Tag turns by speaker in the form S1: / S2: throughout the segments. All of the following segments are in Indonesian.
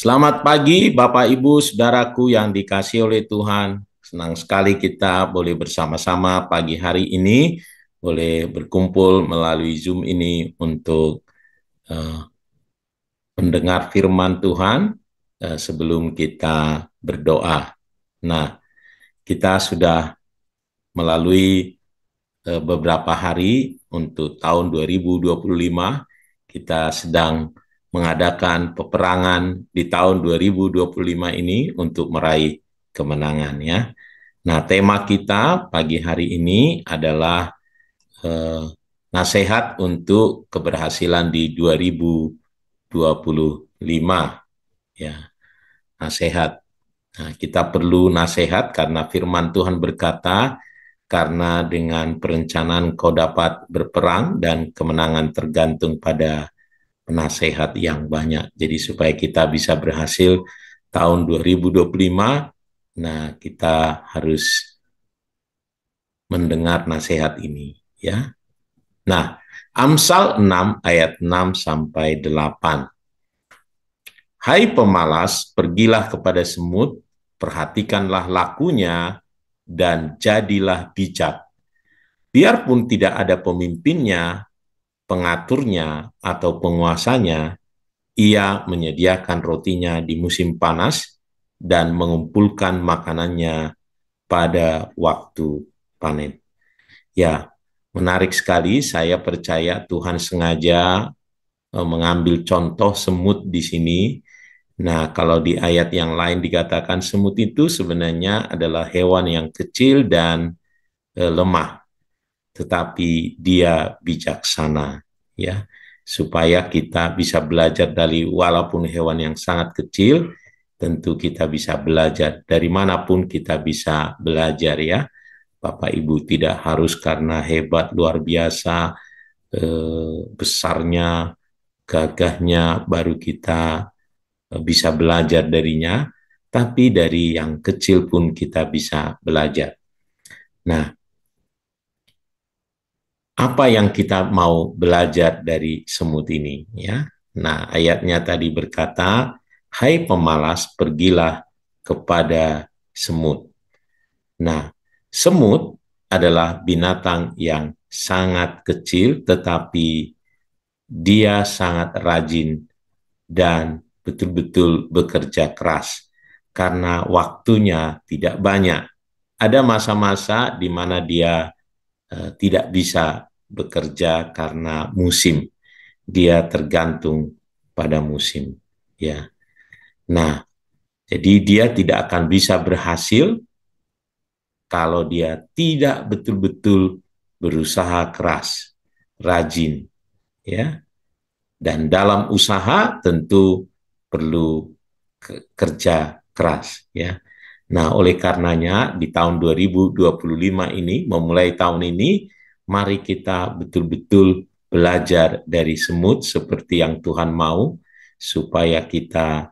S1: Selamat pagi Bapak Ibu Saudaraku yang dikasihi oleh Tuhan. Senang sekali kita boleh bersama-sama pagi hari ini, boleh berkumpul melalui Zoom ini untuk uh, mendengar firman Tuhan sebelum kita berdoa. Nah, kita sudah melalui beberapa hari untuk tahun 2025, kita sedang mengadakan peperangan di tahun 2025 ini untuk meraih kemenangan ya. Nah, tema kita pagi hari ini adalah eh, nasihat untuk keberhasilan di 2025 ya, nasihat. Nah, kita perlu nasihat karena firman Tuhan berkata, karena dengan perencanaan kau dapat berperang dan kemenangan tergantung pada penasehat yang banyak. Jadi supaya kita bisa berhasil tahun 2025, nah kita harus mendengar nasihat ini ya. Nah, Amsal 6 ayat 6 sampai 8. Hai pemalas, pergilah kepada semut, perhatikanlah lakunya dan jadilah bijak. Biarpun tidak ada pemimpinnya, pengaturnya, atau penguasanya, ia menyediakan rotinya di musim panas dan mengumpulkan makanannya pada waktu panen. Ya, menarik sekali. Saya percaya Tuhan sengaja mengambil contoh semut di sini. Nah, kalau di ayat yang lain dikatakan semut itu sebenarnya adalah hewan yang kecil dan lemah, tetapi dia bijaksana, ya, supaya kita bisa belajar dari walaupun hewan yang sangat kecil, tentu kita bisa belajar dari manapun kita bisa belajar ya. Bapak Ibu tidak harus karena hebat luar biasa, besarnya, gagahnya baru kita bisa belajar darinya, tapi dari yang kecil pun kita bisa belajar. Nah, apa yang kita mau belajar dari semut ini ya? Nah, ayatnya tadi berkata, "Hai pemalas, pergilah kepada semut." Nah, semut adalah binatang yang sangat kecil tetapi dia sangat rajin dan betul-betul bekerja keras karena waktunya tidak banyak. Ada masa-masa di mana dia tidak bisa bekerja karena musim. Dia tergantung pada musim. Ya. Nah, jadi dia tidak akan bisa berhasil kalau dia tidak betul-betul berusaha keras, rajin, ya. Dan dalam usaha tentu perlu kerja keras, ya. Nah, oleh karenanya di tahun 2025 ini, memulai tahun ini, mari kita betul-betul belajar dari semut seperti yang Tuhan mau, supaya kita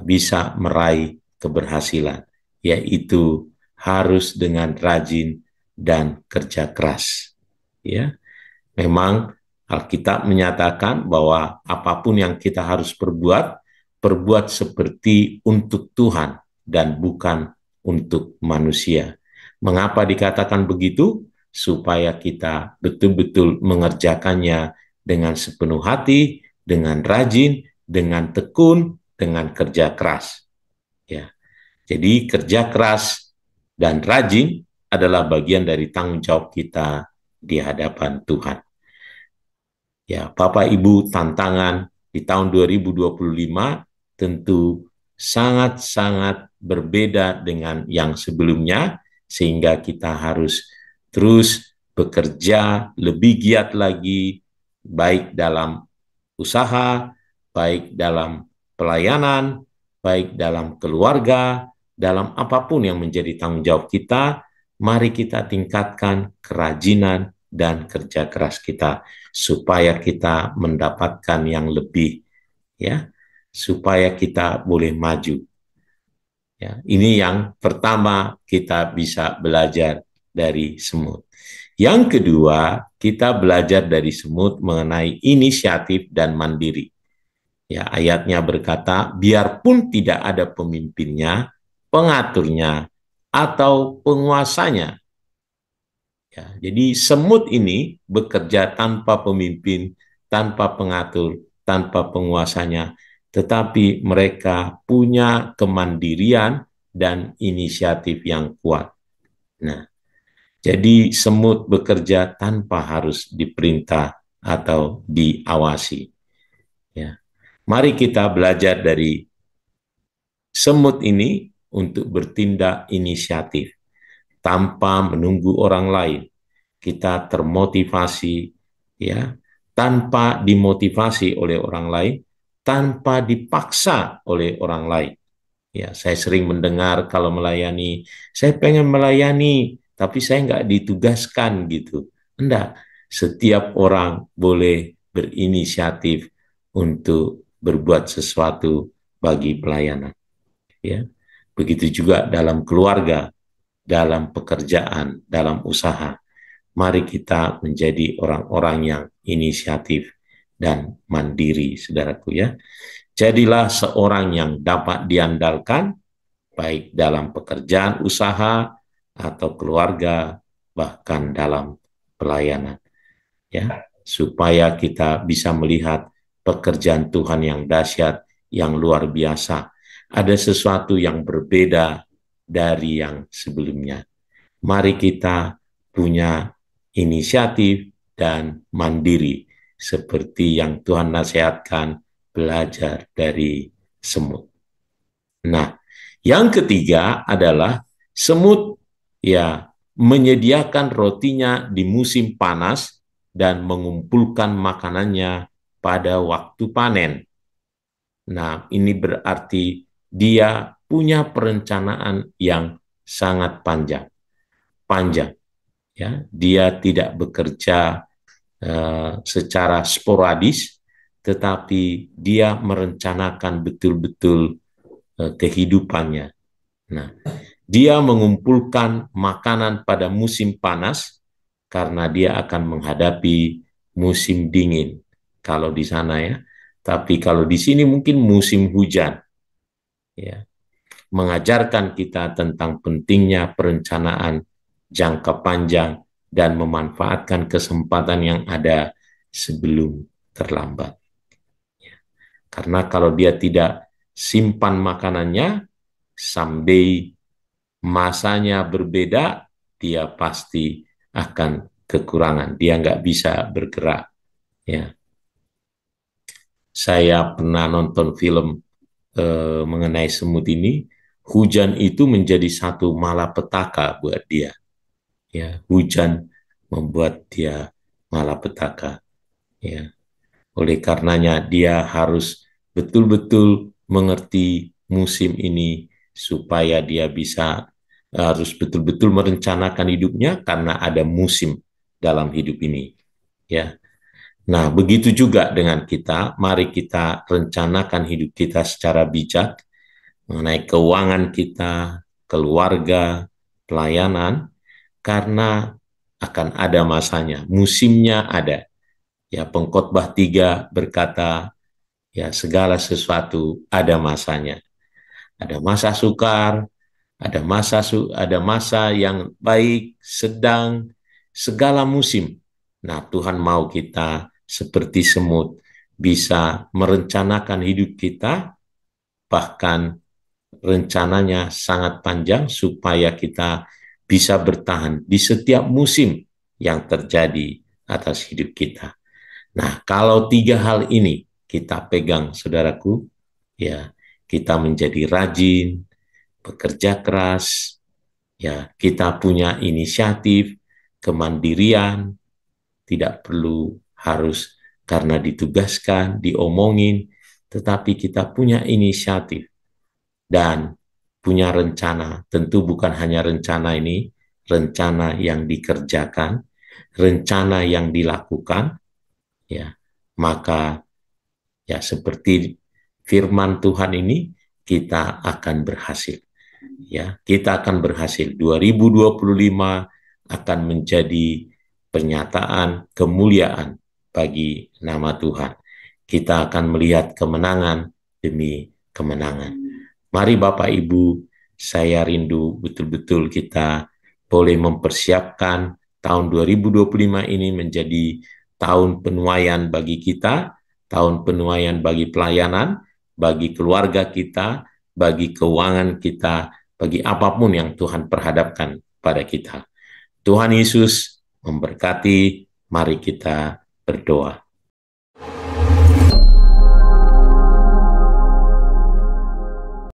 S1: bisa meraih keberhasilan, yaitu harus dengan rajin dan kerja keras. Ya, memang Alkitab menyatakan bahwa apapun yang kita harus perbuat, perbuat seperti untuk Tuhan dan bukan untuk manusia. Mengapa dikatakan begitu? Supaya kita betul-betul mengerjakannya dengan sepenuh hati, dengan rajin, dengan tekun, dengan kerja keras. Ya. Jadi kerja keras dan rajin adalah bagian dari tanggung jawab kita di hadapan Tuhan. Ya, Bapak Ibu, tantangan di tahun 2025 tentu sangat-sangat berbeda dengan yang sebelumnya, sehingga kita harus terus bekerja lebih giat lagi, baik dalam usaha, baik dalam pelayanan, baik dalam keluarga, dalam apapun yang menjadi tanggung jawab kita. Mari kita tingkatkan kerajinan dan kerja keras kita supaya kita mendapatkan yang lebih, ya, supaya kita boleh maju. Ya, ini yang pertama kita bisa belajar dari semut. Yang kedua, kita belajar dari semut mengenai inisiatif dan mandiri. Ya, ayatnya berkata, biarpun tidak ada pemimpinnya, pengaturnya, atau penguasanya. Ya, jadi semut ini bekerja tanpa pemimpin, tanpa pengatur, tanpa penguasanya, tetapi mereka punya kemandirian dan inisiatif yang kuat. Nah, jadi semut bekerja tanpa harus diperintah atau diawasi. Ya. Mari kita belajar dari semut ini untuk bertindak inisiatif tanpa menunggu orang lain. Kita termotivasi, ya, tanpa dimotivasi oleh orang lain, tanpa dipaksa oleh orang lain. Ya, saya sering mendengar kalau melayani, saya pengen melayani, tapi saya nggak ditugaskan gitu. Enggak, setiap orang boleh berinisiatif untuk berbuat sesuatu bagi pelayanan. Ya, begitu juga dalam keluarga, dalam pekerjaan, dalam usaha. Mari kita menjadi orang-orang yang inisiatif dan mandiri, saudaraku ya. Jadilah seorang yang dapat diandalkan, baik dalam pekerjaan usaha atau keluarga, bahkan dalam pelayanan. Ya, supaya kita bisa melihat pekerjaan Tuhan yang dahsyat, yang luar biasa. Ada sesuatu yang berbeda dari yang sebelumnya. Mari kita punya inisiatif dan mandiri, seperti yang Tuhan nasihatkan, belajar dari semut. Nah, yang ketiga adalah semut ya menyediakan rotinya di musim panas dan mengumpulkan makanannya pada waktu panen. Nah, ini berarti dia punya perencanaan yang sangat panjang. Panjang, ya. Dia tidak bekerja secara sporadis, tetapi dia merencanakan betul-betul kehidupannya. Nah, dia mengumpulkan makanan pada musim panas karena dia akan menghadapi musim dingin. Kalau di sana ya, tapi kalau di sini mungkin musim hujan. Ya, mengajarkan kita tentang pentingnya perencanaan jangka panjang dan memanfaatkan kesempatan yang ada sebelum terlambat. Karena kalau dia tidak simpan makanannya, someday masanya berbeda, dia pasti akan kekurangan. Dia nggak bisa bergerak. Ya, saya pernah nonton film mengenai semut ini. Hujan itu menjadi satu malapetaka buat dia. Ya, hujan membuat dia malapetaka. Ya, oleh karenanya dia harus betul-betul mengerti musim ini supaya dia bisa harus betul-betul merencanakan hidupnya karena ada musim dalam hidup ini. Ya. Nah, begitu juga dengan kita, mari kita rencanakan hidup kita secara bijak mengenai keuangan kita, keluarga, pelayanan, karena akan ada masanya, musimnya ada. Ya, Pengkhotbah 3 berkata, ya segala sesuatu ada masanya. Ada masa sukar, ada masa yang baik, sedang, segala musim. Nah, Tuhan mau kita seperti semut bisa merencanakan hidup kita, bahkan rencananya sangat panjang supaya kita bisa bertahan di setiap musim yang terjadi atas hidup kita. Nah, kalau tiga hal ini kita pegang, saudaraku, ya, kita menjadi rajin, bekerja keras, ya, kita punya inisiatif, kemandirian, tidak perlu harus karena ditugaskan, diomongin, tetapi kita punya inisiatif dan punya rencana. Tentu bukan hanya rencana ini, rencana yang dikerjakan, rencana yang dilakukan, ya, maka ya seperti firman Tuhan ini kita akan berhasil. Ya, kita akan berhasil. 2025 akan menjadi pernyataan kemuliaan bagi nama Tuhan. kita akan melihat kemenangan demi kemenangan. Mari Bapak Ibu, saya rindu betul-betul kita boleh mempersiapkan tahun 2025 ini menjadi tahun penuaian bagi kita, tahun penuaian bagi pelayanan, bagi keluarga kita, bagi keuangan kita, bagi apapun yang Tuhan perhadapkan pada kita. Tuhan Yesus memberkati, mari kita berdoa.